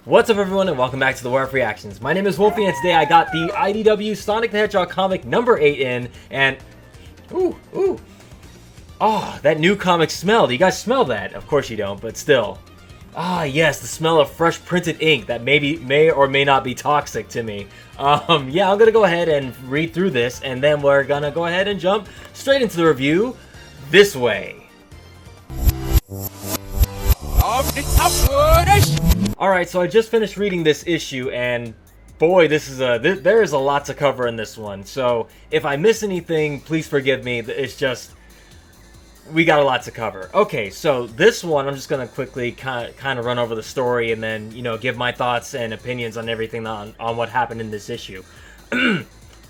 What's up, everyone, and welcome back to the War of Reactions. My name is Wolfie, and today I got the IDW Sonic the Hedgehog comic number 8 in, and that new comic smell. Do you guys smell that? Of course you don't, but still. Yes, the smell of fresh printed ink that may or may not be toxic to me. Yeah, I'm gonna go ahead and read through this, and then we're gonna go ahead and jump straight into the review this way. Alright, so I just finished reading this issue, and boy, there is a lot to cover in this one. So if I miss anything, please forgive me. It's just, we got a lot to cover. Okay, so this one, I'm just going to quickly kind of run over the story and then, give my thoughts and opinions on everything on what happened in this issue.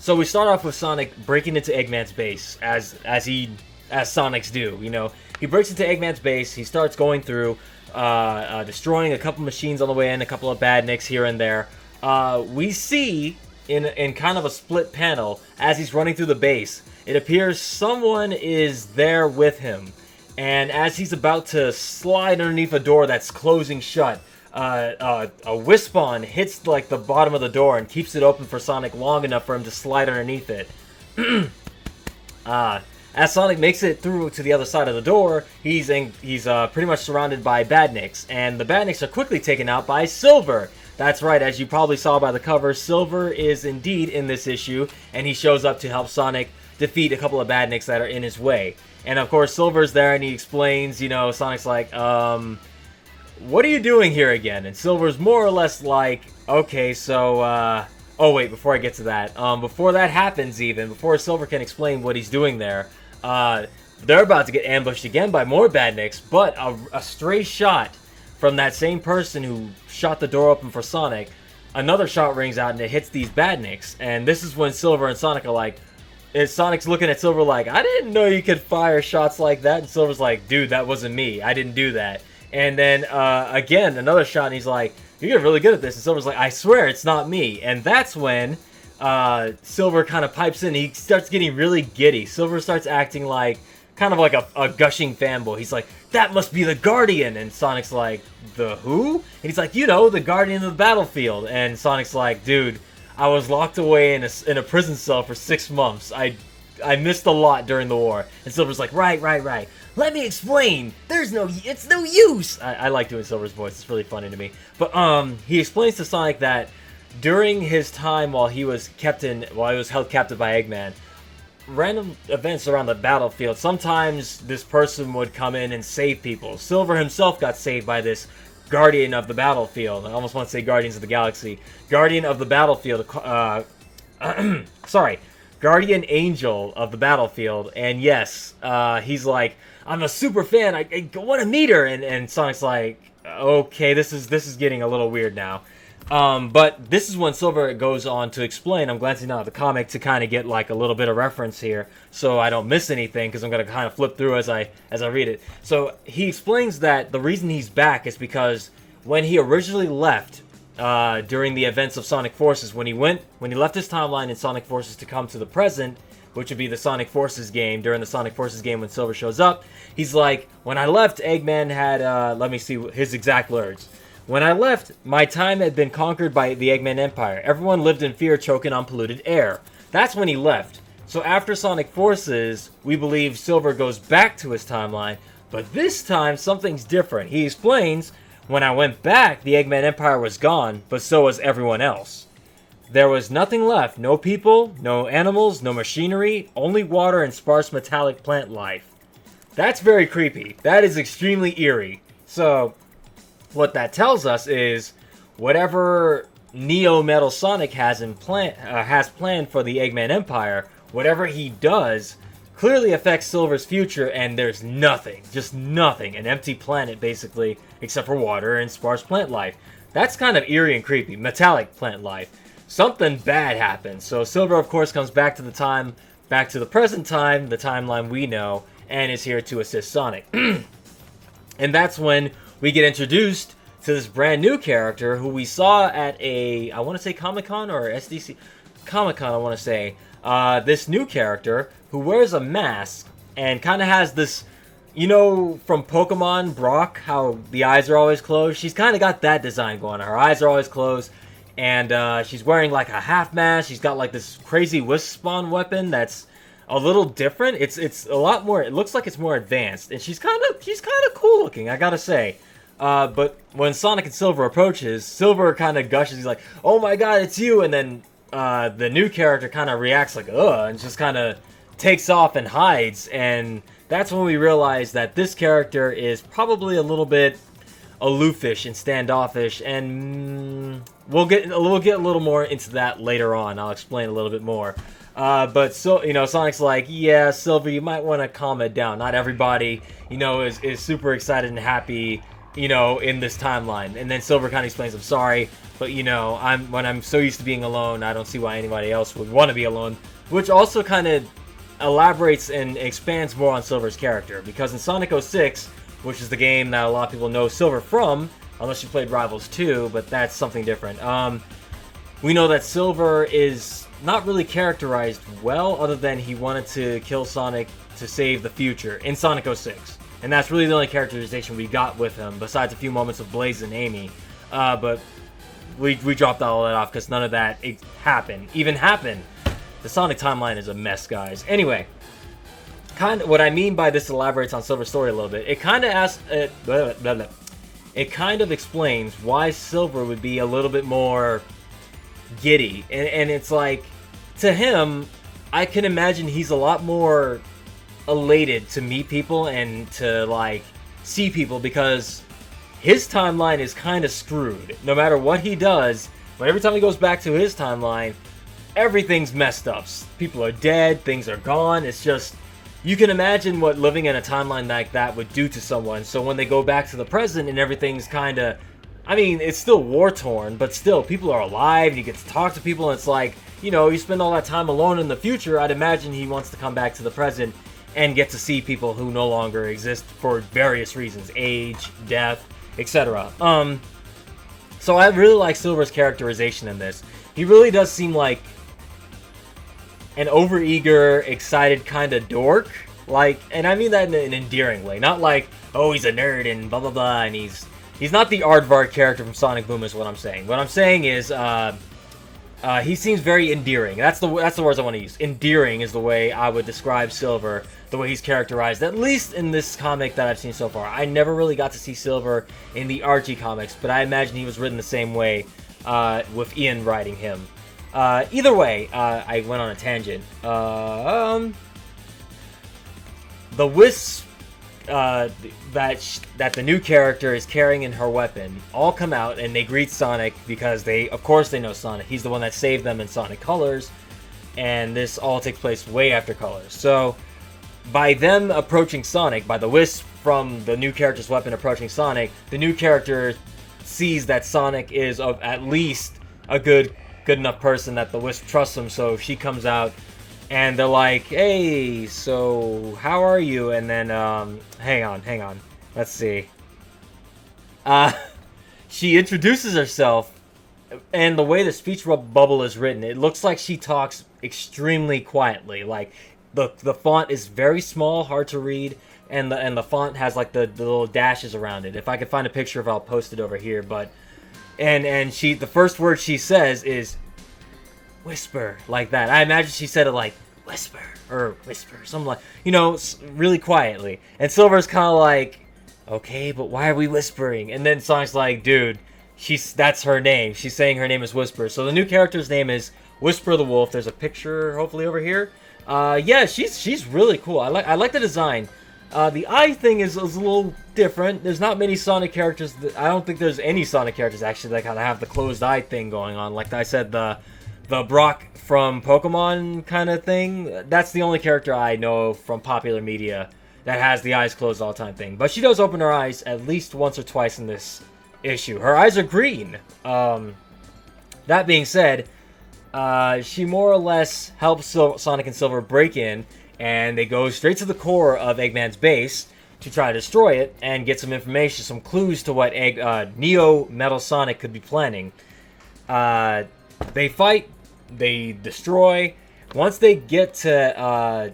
So we start off with Sonic breaking into Eggman's base, as Sonics do, He breaks into Eggman's base, he starts going through, destroying a couple machines on the way in, a couple of badniks here and there. We see, in kind of a split panel, as he's running through the base, it appears someone is there with him. And as he's about to slide underneath a door that's closing shut, a Wispon hits like the bottom of the door and keeps it open for Sonic long enough for him to slide underneath it. As Sonic makes it through to the other side of the door, he's pretty much surrounded by badniks, and the badniks are quickly taken out by Silver. That's right, as you probably saw by the cover, Silver is indeed in this issue, and he shows up to help Sonic defeat a couple of badniks that are in his way. And of course, Silver's there, and he explains, Sonic's like, what are you doing here again? And Silver's more or less like, okay, so, oh wait, before I get to that, before that happens even, before Silver can explain what he's doing there, they're about to get ambushed again by more badniks, but a stray shot from that same person who shot the door open for Sonic, another shot rings out and it hits these badniks, and this is when Silver and Sonic are like, Sonic's looking at Silver like, I didn't know you could fire shots like that, and Silver's like, dude, that wasn't me, I didn't do that. And then, again, another shot, and he's like, you're really good at this, and Silver's like, I swear it's not me. And that's when Silver kind of pipes in. He starts getting really giddy. Silver starts acting like kind of like a gushing fanboy. He's like, that must be the Guardian. And Sonic's like, the who? And he's like, the Guardian of the Battlefield. And Sonic's like, dude, I was locked away in a prison cell for 6 months. I missed a lot during the war. And Silver's like, right. Let me explain. It's no use. I like doing Silver's voice. It's really funny to me. But he explains to Sonic that during his time while he was held captive by Eggman, random events around the battlefield, sometimes this person would come in and save people. Silver himself got saved by this Guardian of the Battlefield. I almost want to say Guardians of the Galaxy. Guardian of the Battlefield. Sorry. Guardian Angel of the Battlefield. And yes, he's like, I'm a super fan. I want to meet her. And Sonic's like, okay, this is getting a little weird now. But this is when Silver goes on to explain. I'm glancing down at the comic to kind of get like a little bit of reference here, so I don't miss anything, because I'm going to kind of flip through as I read it. So he explains that the reason he's back is because when he originally left during the events of Sonic Forces, when he left his timeline in Sonic Forces to come to the present, which would be the Sonic Forces game, during the Sonic Forces game when Silver shows up, he's like, when I left, Eggman had, let me see his exact words. When I left, my time had been conquered by the Eggman Empire. Everyone lived in fear, choking on polluted air. That's when he left. So after Sonic Forces, we believe Silver goes back to his timeline, but this time something's different. He explains, when I went back, the Eggman Empire was gone, but so was everyone else. There was nothing left. No people, no animals, no machinery, only water and sparse metallic plant life. That's very creepy. That is extremely eerie. So what that tells us is whatever Neo Metal Sonic has planned for the Eggman Empire, whatever he does clearly affects Silver's future, and there's nothing, just nothing, an empty planet basically, except for water and sparse plant life. That's kind of eerie and creepy. Metallic plant life. Something bad happens. So Silver, of course, comes back to the present time, the timeline we know, and is here to assist Sonic. And that's when we get introduced to this brand new character who we saw at I want to say Comic-Con or SDC? Comic-Con, I want to say. This new character who wears a mask and kind of has this, you know from Pokemon Brock, how the eyes are always closed? She's kind of got that design going on. Her eyes are always closed, and she's wearing like a half mask. She's got like this crazy wisp spawn weapon that's a little different. It's a lot more. It looks like it's more advanced, and she's kind of cool looking, I gotta say. But when Sonic and Silver approaches, Silver kind of gushes. He's like, "Oh my God, it's you!" And then the new character kind of reacts like, "Ugh," and just kind of takes off and hides. And that's when we realize that this character is probably a little bit aloofish and standoffish. And we'll get a little more into that later on. I'll explain a little bit more. But so, you know, Sonic's like, yeah, Silver, you might want to calm it down. Not everybody, you know, is super excited and happy, you know, in this timeline. And then Silver kind of explains, I'm sorry, but you know, when I'm so used to being alone, I don't see why anybody else would want to be alone. Which also kind of elaborates and expands more on Silver's character. Because in Sonic 06, which is the game that a lot of people know Silver from, unless you played Rivals 2, but that's something different. We know that Silver is not really characterized well, other than he wanted to kill Sonic to save the future in Sonic 06. And that's really the only characterization we got with him, besides a few moments of Blaze and Amy. But we dropped all that off because none of that even happened. The Sonic timeline is a mess, guys. Anyway, kind of what I mean by this elaborates on Silver's story a little bit. It kind of it kind of explains why Silver would be a little bit more giddy, and it's like, to him, I can imagine he's a lot more elated to meet people and to like see people, because his timeline is kind of screwed. No matter what he does, but every time he goes back to his timeline, everything's messed up. People are dead, things are gone. It's just, you can imagine what living in a timeline like that would do to someone. So when they go back to the present and everything's kind of, I mean, it's still war-torn, but still, people are alive, you get to talk to people, and it's like, you know, you spend all that time alone in the future, I'd imagine he wants to come back to the present and get to see people who no longer exist for various reasons, age, death, etc. So I really like Silver's characterization in this. He really does seem like an overeager, excited kind of dork, like, and I mean that in an endearing way, not like, oh, he's a nerd and blah blah blah, and he's not the Aardvark character from Sonic Boom is what I'm saying. What I'm saying is, he seems very endearing. That's the words I want to use. Endearing is the way I would describe Silver, the way he's characterized, at least in this comic that I've seen so far. I never really got to see Silver in the Archie comics, but I imagine he was written the same way, with Ian writing him. Either way, I went on a tangent. The Wisp that the new character is carrying in her weapon all come out and they greet Sonic, because of course they know Sonic. He's the one that saved them in Sonic Colors, and this all takes place way after Colors. So by them approaching Sonic, by the Wisp from the new character's weapon approaching Sonic, the new character sees that Sonic is of at least a good enough person that the Wisp trusts him. So she comes out and they're like, hey, so how are you? And then, hang on. Let's see. She introduces herself, and the way the speech bubble is written, it looks like she talks extremely quietly. Like, the font is very small, hard to read, and the font has like the little dashes around it. If I could find a picture of it, I'll post it over here. But, and the first word she says is whisper, like that. I imagine she said it like whisper, something like, you know, really quietly. And Silver's kind of like, okay, but why are we whispering? And then Sonic's like, dude, that's her name. She's saying her name is Whisper. So the new character's name is Whisper the Wolf. There's a picture, hopefully, over here. Yeah, she's really cool. I like the design. The eye thing is a little different. There's not many Sonic characters. I don't think there's any Sonic characters actually that kind of have the closed eye thing going on. Like I said, the Brock from Pokemon kind of thing. That's the only character I know from popular media that has the eyes closed all the time thing. But she does open her eyes at least once or twice in this issue. Her eyes are green. That being said, she more or less helps Sonic and Silver break in, and they go straight to the core of Eggman's base to try to destroy it and get some information, some clues to what Neo Metal Sonic could be planning. They fight, they destroy. Once they get to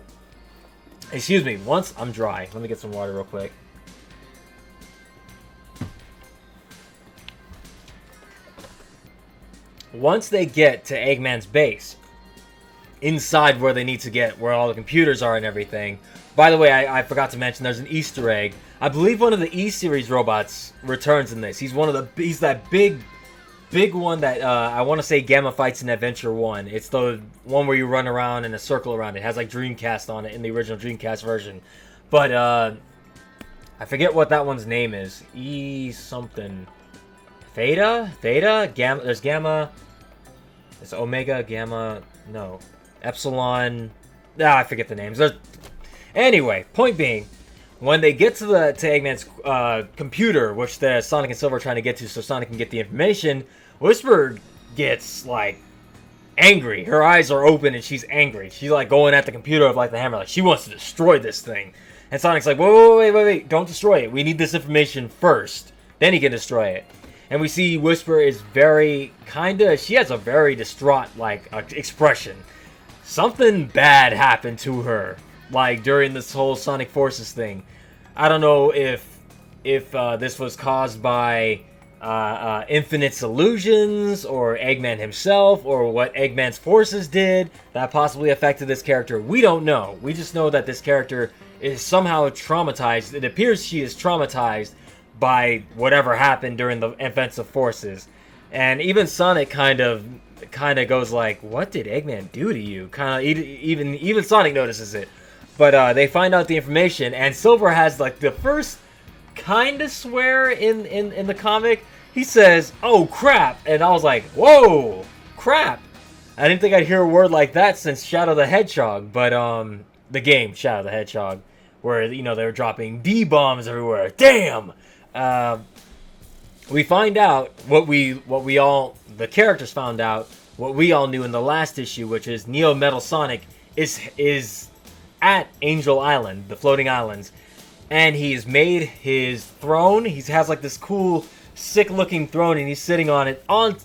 Excuse me, once I'm dry. Let me get some water real quick. Once they get to Eggman's base, inside where they need to get, where all the computers are and everything. By the way, I forgot to mention there's an Easter egg. I believe one of the E-Series robots returns in this. He's that big one that I want to say Gamma fights in Adventure 1. It's the one where you run around in a circle around it. It has like Dreamcast on it in the original Dreamcast version. But I forget what that one's name is. E something. Theta? Gamma. There's Gamma. There's Omega, Gamma. No. Epsilon. I forget the names. Anyway, point being, when they get to Eggman's computer, which the Sonic and Silver are trying to get to so Sonic can get the information, Whisper gets, like, angry. Her eyes are open and she's angry. She's, like, going at the computer with, like, the hammer. Like, she wants to destroy this thing. And Sonic's like, wait. Don't destroy it. We need this information first. Then he can destroy it. And we see Whisper is she has a very distraught, like, expression. Something bad happened to her, like, during this whole Sonic Forces thing. I don't know if this was caused by Infinite's illusions, or Eggman himself, or what Eggman's forces did that possibly affected this character. We don't know. We just know that this character is somehow traumatized. It appears she is traumatized by whatever happened during the events of Forces. And even Sonic kind of goes like, what did Eggman do to you? Even Sonic notices it. But they find out the information, and Silver has like the first kind of swear in the comic. He says, "Oh crap," and I was like, "Whoa, crap!" I didn't think I'd hear a word like that since Shadow the Hedgehog, but the game Shadow the Hedgehog, where they were dropping D-bombs everywhere. Damn. We find out what the characters found out, what we all knew in the last issue, which is Neo Metal Sonic is at Angel Island, the floating islands, and he's made his throne. He has like this cool, sick-looking throne, and he's sitting on it on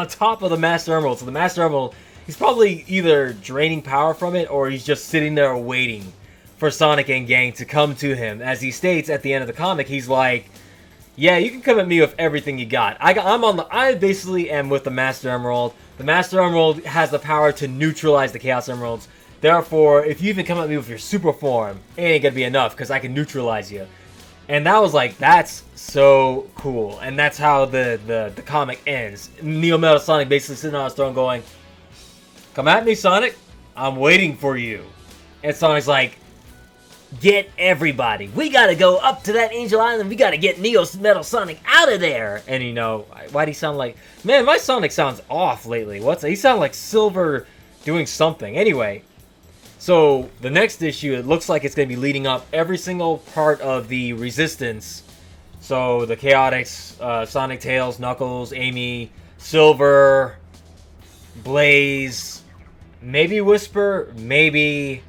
top of the Master Emerald. So the Master Emerald, he's probably either draining power from it, or he's just sitting there waiting for Sonic and gang to come to him. As he states at the end of the comic, he's like, "Yeah, you can come at me with everything you got. I basically am with the Master Emerald. The Master Emerald has the power to neutralize the Chaos Emeralds. Therefore, if you even come at me with your super form, it ain't gonna be enough, because I can neutralize you." And that was like, that's so cool. And that's how the comic ends. Neo Metal Sonic basically sitting on his throne going, "Come at me, Sonic. I'm waiting for you." And Sonic's like, "Get everybody. We gotta go up to that Angel Island. We gotta get Neo Metal Sonic out of there." And why'd he sound like... Man, my Sonic sounds off lately. He sound like Silver doing something. Anyway, so the next issue, it looks like it's gonna be leading up every single part of the Resistance. So the Chaotix, Sonic, Tails, Knuckles, Amy, Silver, Blaze, maybe Whisper, maybe...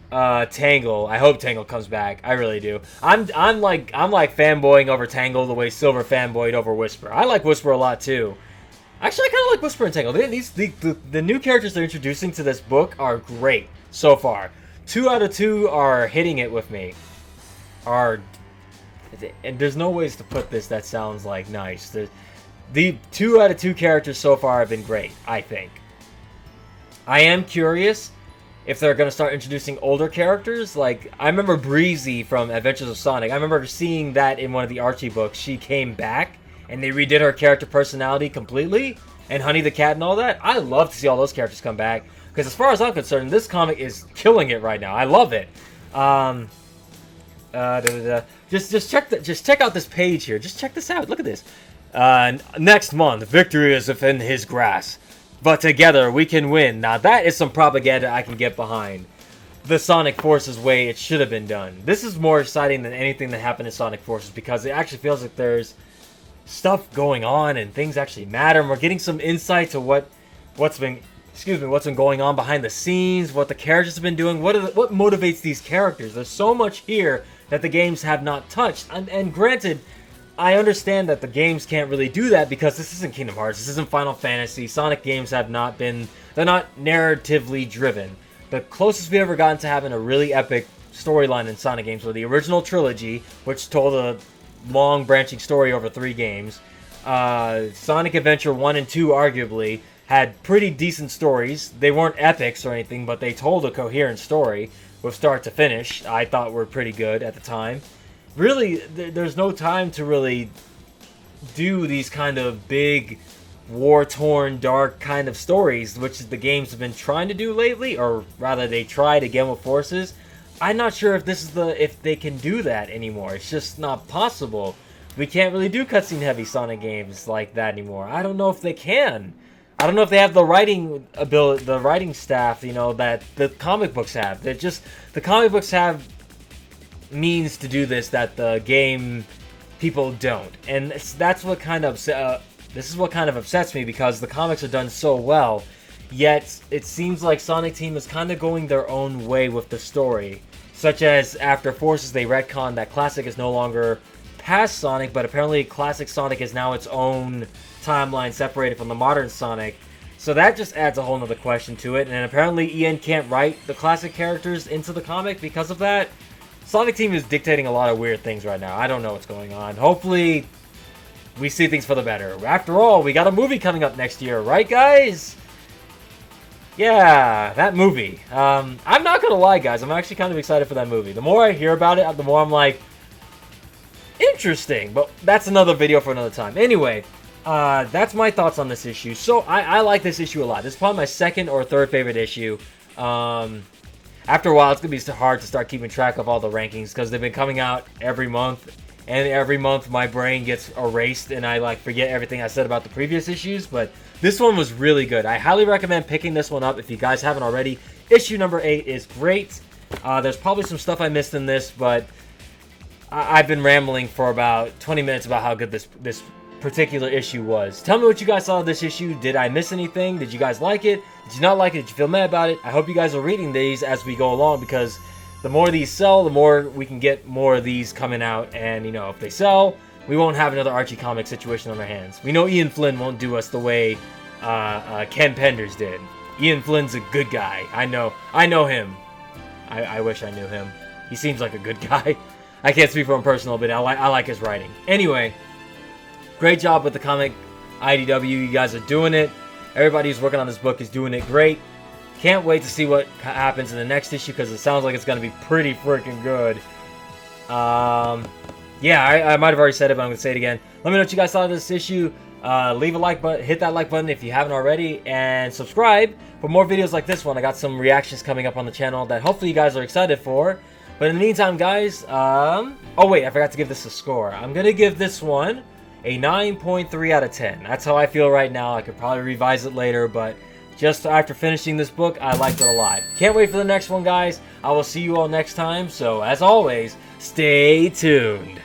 Tangle. I hope Tangle comes back. I really do. I'm like fanboying over Tangle the way Silver fanboyed over Whisper. I like Whisper a lot too. Actually, I kind of like Whisper and Tangle. The new characters they're introducing to this book are great so far. 2 out of 2 are hitting it with me. And there's no ways to put this that sounds like nice. The 2 out of 2 characters so far have been great, I think. I am curious if they're going to start introducing older characters. Like, I remember Breezy from Adventures of Sonic. I remember seeing that in one of the Archie books. She came back, and they redid her character personality completely. And Honey the Cat and all that. I love to see all those characters come back. Because as far as I'm concerned, this comic is killing it right now. I love it. Just check out this page here. Just check this out. Look at this. Next month, victory is within his grasp. But together, we can win. Now, that is some propaganda I can get behind. The Sonic Forces way it should have been done. This is more exciting than anything that happened in Sonic Forces, because it actually feels like there's stuff going on and things actually matter. And we're getting some insight to what's been going on behind the scenes, what the characters have been doing, what motivates these characters. There's so much here that the games have not touched. And granted, I understand that the games can't really do that because this isn't Kingdom Hearts, this isn't Final Fantasy. Sonic games have not been, they're not narratively driven. The closest we've ever gotten to having a really epic storyline in Sonic games were the original trilogy, which told a long branching story over 3 games. Sonic Adventure 1 and 2 arguably had pretty decent stories. They weren't epics or anything, but they told a coherent story with start to finish. I thought were pretty good at the time. Really, there's no time to really do these kind of big, war-torn, dark kind of stories, which the games have been trying to do lately, or rather, they tried again with Forces. I'm not sure if if they can do that anymore. It's just not possible. We can't really do cutscene heavy Sonic games like that anymore. I don't know if they can. I don't know if they have the writing ability, the writing staff, you know, that the comic books have. They're just, the comic books have means to do this that the game people don't, and that's what kind of this is what kind of upsets me, because the comics are done so well, yet it seems like Sonic Team is kind of going their own way with the story. Such as after Forces, they retconned that Classic is no longer past Sonic, but apparently Classic Sonic is now its own timeline separated from the modern Sonic. So that just adds a whole nother question to it, and apparently Ian can't write the classic characters into the comic because of that. Sonic Team is dictating a lot of weird things right now. I don't know what's going on. Hopefully, we see things for the better. After all, we got a movie coming up next year, right, guys? Yeah, that movie. I'm not gonna lie, guys. I'm actually kind of excited for that movie. The more I hear about it, the more I'm like, interesting. But that's another video for another time. Anyway, that's my thoughts on this issue. So, I like this issue a lot. This is probably my second or third favorite issue. After a while, it's going to be hard to start keeping track of all the rankings, because they've been coming out every month, and every month my brain gets erased and I like forget everything I said about the previous issues. But this one was really good. I highly recommend picking this one up if you guys haven't already. Issue number 8 is great. There's probably some stuff I missed in this, but I've been rambling for about 20 minutes about how good this particular issue was. Tell me what you guys saw of this issue. Did I miss anything? Did you guys like it? Did you not like it? Did you feel mad about it? I hope you guys are reading these as we go along, because the more these sell, the more we can get more of these coming out, and you know, if they sell, we won't have another Archie comic situation on our hands. We know Ian Flynn won't do us the way Ken Penders did. Ian Flynn's a good guy. I know him. I wish I knew him. He seems like a good guy. I can't speak for him personally, but I like his writing. Anyway, great job with the comic, IDW. You guys are doing it. Everybody who's working on this book is doing it great. Can't wait to see what happens in the next issue, because it sounds like it's going to be pretty freaking good. Yeah, I might have already said it, but I'm going to say it again. Let me know what you guys thought of this issue. Leave a like button, hit that like button if you haven't already, and subscribe for more videos like this one. I got some reactions coming up on the channel that hopefully you guys are excited for. But in the meantime, guys, oh wait, I forgot to give this a score. I'm going to give this one a 9.3 out of 10. That's how I feel right now. I could probably revise it later, but just after finishing this book, I liked it a lot. Can't wait for the next one, guys. I will see you all next time. So, as always, stay tuned.